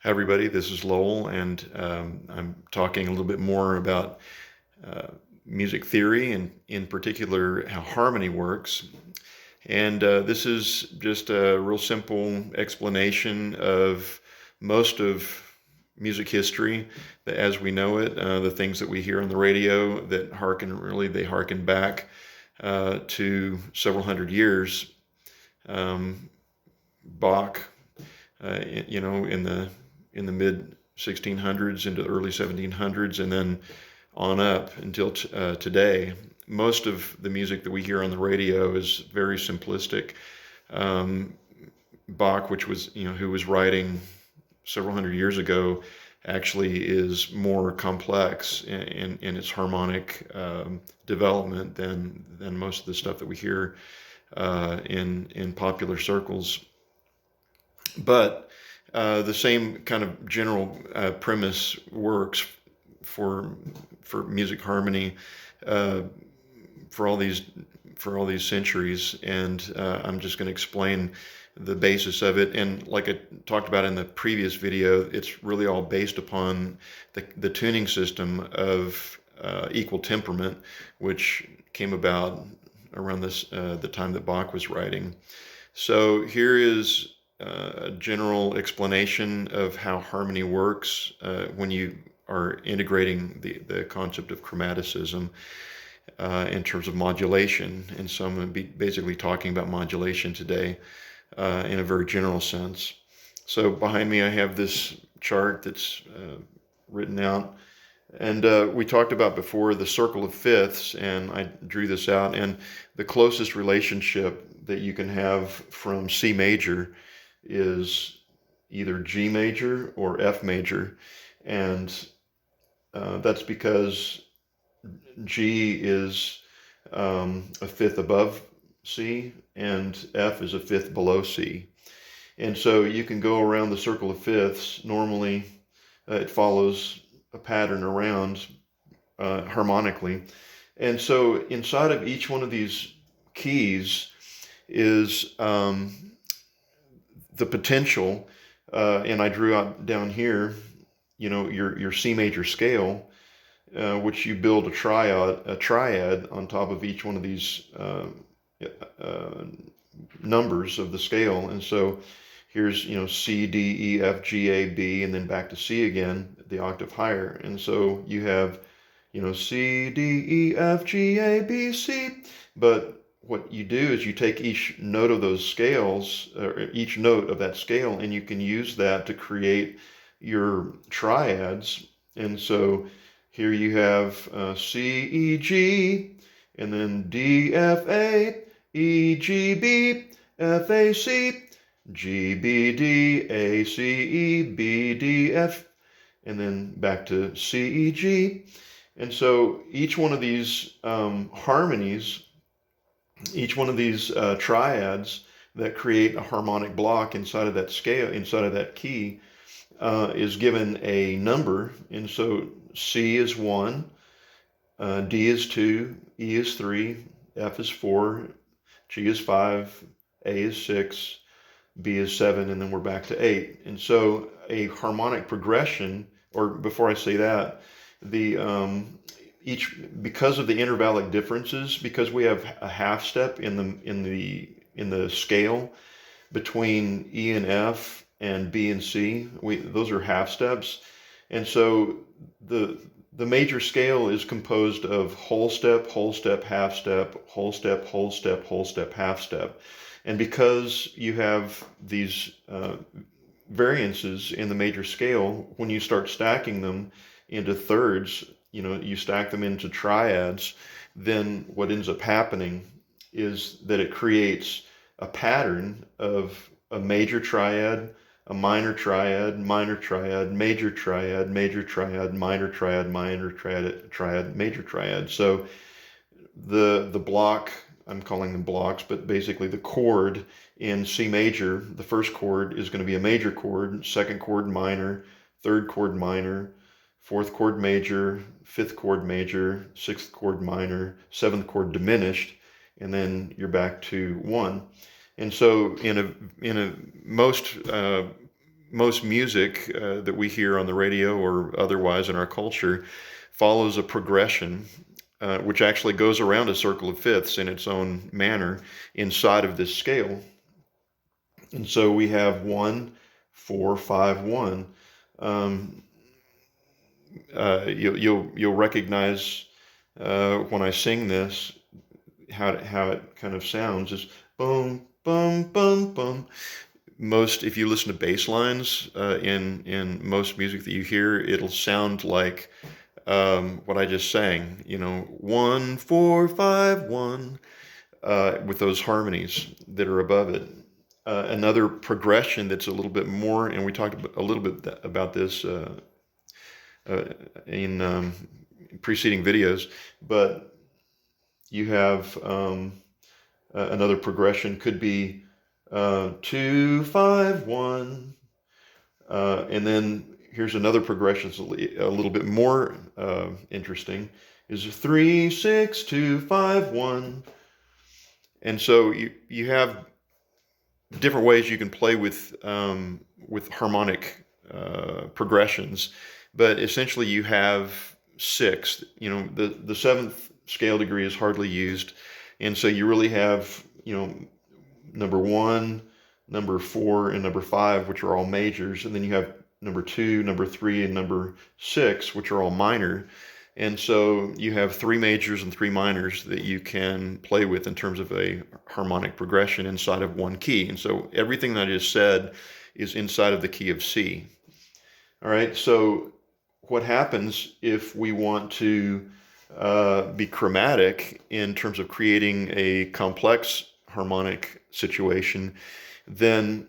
Hi, everybody. This is Lowell, and I'm talking a little bit more about uh, music theory and, in particular, how harmony works. And this is just a real simple explanation of most of music history as we know it, the things that we hear on the radio that they harken back to several hundred years. Um, Bach, in the mid 1600s into the early 1700s, and then on up until today. Most of the music that we hear on the radio is very simplistic. Um, Bach, who was writing several hundred years ago, actually is more complex in its harmonic development than most of the stuff that we hear in popular circles. But the same kind of general premise works for music harmony uh, for all these centuries, and I'm just going to explain the basis of it. And like I talked about in the previous video, it's really all based upon the tuning system of equal temperament, which came about around the time that Bach was writing. So here is a general explanation of how harmony works when you are integrating the concept of chromaticism in terms of modulation. And so I'm going to be basically talking about modulation today in a very general sense. So behind me I have this chart that's written out. And we talked about before the circle of fifths, and I drew this out. And the closest relationship that you can have from C major is either G major or F major. And that's because G is a fifth above C, and F is a fifth below C. And so you can go around the circle of fifths. Normally, it follows a pattern around harmonically. And so inside of each one of these keys is the potential, and I drew out down here, your C major scale, which you build a triad on top of each one of these numbers of the scale. And so here's, C, D, E, F, G, A, B, and then back to C again, the octave higher. And so you have, C, D, E, F, G, A, B, C. But what you do is you take each note of those scales, or each note of that scale, and you can use that to create your triads. And so here you have C, E, G, and then D, F, A, E, G, B, F, A, C, G, B, D, A, C, E, B, D, F, and then back to C, E, G. And so each one of these harmonies, each one of these triads that create a harmonic block inside of that scale, inside of that key, is given a number. And so C is 1, D is 2, E is 3, F is 4, G is 5, A is 6, B is 7, and then we're back to 8. And so a harmonic progression, or before I say that, because of the intervallic differences, because we have a half step in the scale between E and F and B and C, those are half steps. And so the major scale is composed of whole step, half step, whole step, whole step, whole step, half step. And because you have these variances in the major scale, when you start stacking them into thirds, you stack them into triads, then what ends up happening is that it creates a pattern of a major triad, a minor triad, major triad, major triad, minor triad, major triad. So the block, I'm calling them blocks, but basically the chord in C major, the first chord is going to be a major chord, second chord minor, third chord minor, fourth chord major, fifth chord major, sixth chord minor, seventh chord diminished, and then you're back to 1. And so in most most music that we hear on the radio or otherwise in our culture follows a progression, which actually goes around a circle of fifths in its own manner inside of this scale. And so we have 1, 4, 5, 1. You'll recognize when I sing this how it kind of sounds is boom, boom, boom, boom. If you listen to bass lines in most music that you hear, it'll sound like what I just sang. 1, 4, 5, 1, with those harmonies that are above it. Another progression that's a little bit more, and we talked a little bit about this in preceding videos, but you have another progression could be 2, 5, 1, and then here's another progression that's a little bit more interesting, is 3, 6, 2, 5, 1, and so you have different ways you can play with harmonic progressions, but essentially you have 6. The 7th scale degree is hardly used, and so you really have number 1, number 4, and number 5, which are all majors, and then you have number 2, number 3, and number 6, which are all minor. And so you have 3 majors and 3 minors that you can play with in terms of a harmonic progression inside of one key. And so everything that I just said is inside of the key of C. All right, so what happens if we want to be chromatic in terms of creating a complex harmonic situation? Then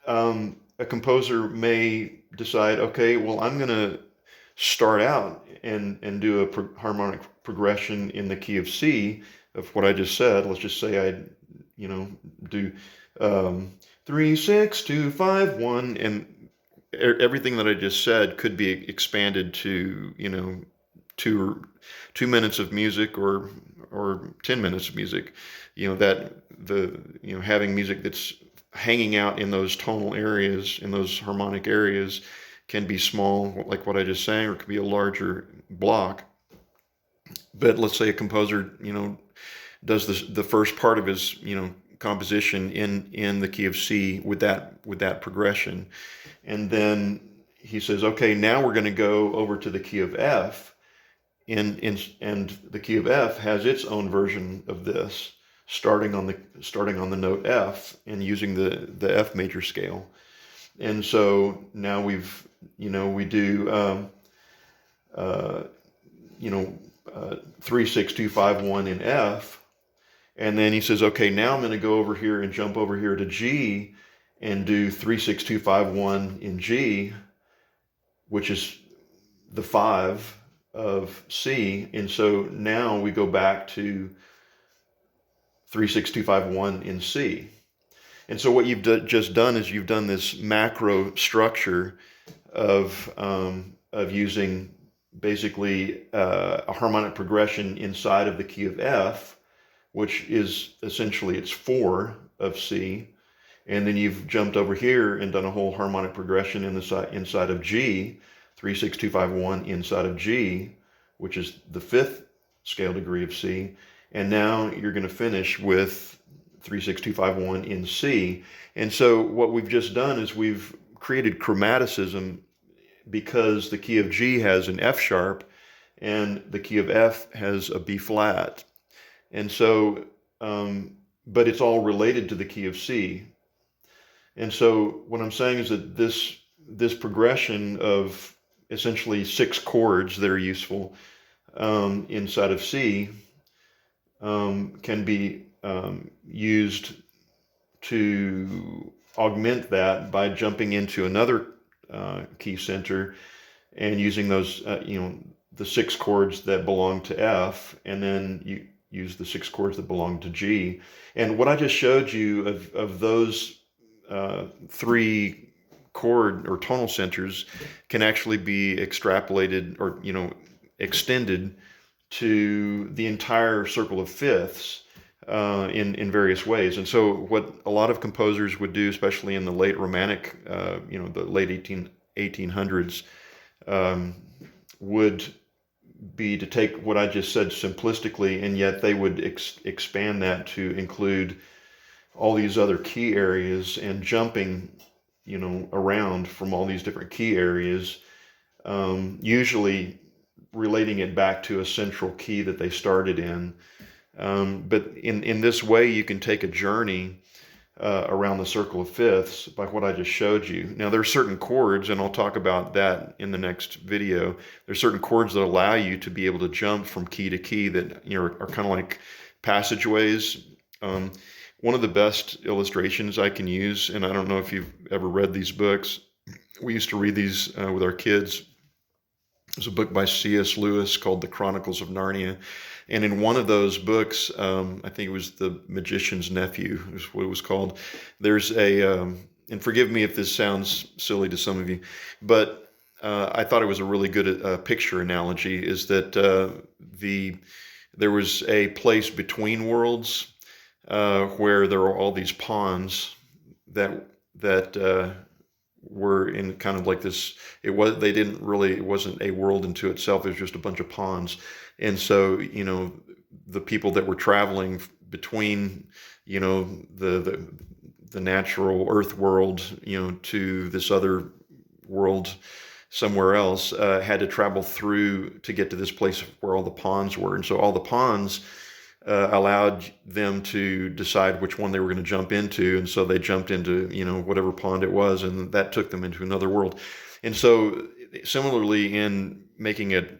a composer may decide, okay, well, I'm going to start out and do a harmonic progression in the key of C of what I just said. Let's just say I do 3, 6, 2, 5, 1, and everything that I just said could be expanded to 2 minutes of music or 10 minutes of music. Having music that's hanging out in those tonal areas, in those harmonic areas, can be small, like what I just sang, or it could be a larger block. But let's say a composer, does the first part of his, composition in the key of C with that progression, and then he says, okay, now we're going to go over to the key of F, and the key of F has its own version of this, starting on the note F and using the F major scale. And so now we do 3, 6, 2, 5, 1 in F, and then he says, okay, now I'm going to go over here and jump over here to G and do 3, 6, 2, 5, 1 in G, which is the 5 of C. And so now we go back to 3, 6, 2, 5, 1 in C. And so what you've just done is you've done this macro structure of using basically a harmonic progression inside of the key of F, which is essentially it's 4 of C, and then you've jumped over here and done a whole harmonic progression inside of G, 3, 6, 2, 5, 1 inside of G, which is the 5th scale degree of C, and now you're going to finish with 3, 6, 2, 5, 1 in C. And so what we've just done is we've created chromaticism because the key of G has an F sharp and the key of F has a B flat. And so, but it's all related to the key of C. And so what I'm saying is that this progression of essentially 6 chords that are useful inside of C can be used to augment that by jumping into another key center and using those, the 6 chords that belong to F, and then you use the 6 chords that belong to G. And what I just showed you of those 3 chord or tonal centers can actually be extrapolated or, extended to the entire circle of fifths in various ways. And so what a lot of composers would do, especially in the late Romantic, the late 1800s, would be to take what I just said simplistically, and yet they would expand that to include all these other key areas and jumping, around from all these different key areas, usually relating it back to a central key that they started in. But in this way, you can take a journey around the circle of fifths by what I just showed you. Now, there are certain chords, and I'll talk about that in the next video. There's certain chords that allow you to be able to jump from key to key that are kind of like passageways. One of the best illustrations I can use, and I don't know if you've ever read these books. We used to read these with our kids. There's a book by C.S. Lewis called The Chronicles of Narnia. And in one of those books, I think it was The Magician's Nephew, is what it was called. There's and forgive me if this sounds silly to some of you, but I thought it was a really good picture analogy, is that there was a place between worlds where there were all these pawns that were in kind of like this. It wasn't a world into itself. It was just a bunch of pawns. And so, the people that were traveling between, the natural earth world, to this other world somewhere else, had to travel through to get to this place where all the pawns were. And so all the pawns allowed them to decide which one they were going to jump into. And so they jumped into, whatever pond it was, and that took them into another world. And so similarly, in making it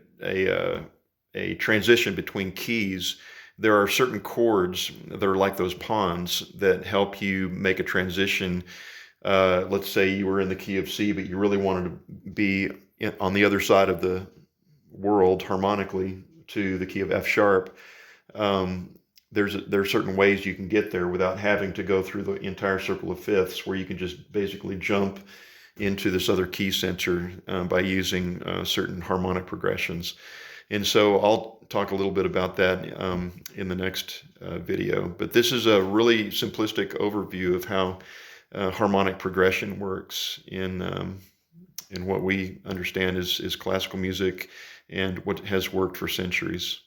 a transition between keys, there are certain chords that are like those pawns that help you make a transition. Let's say you were in the key of C, but you really wanted to be on the other side of the world harmonically to the key of F sharp. There are certain ways you can get there without having to go through the entire circle of fifths, where you can just basically jump into this other key center by using certain harmonic progressions. And so I'll talk a little bit about that in the next video. But this is a really simplistic overview of how harmonic progression works in what we understand is classical music and what has worked for centuries.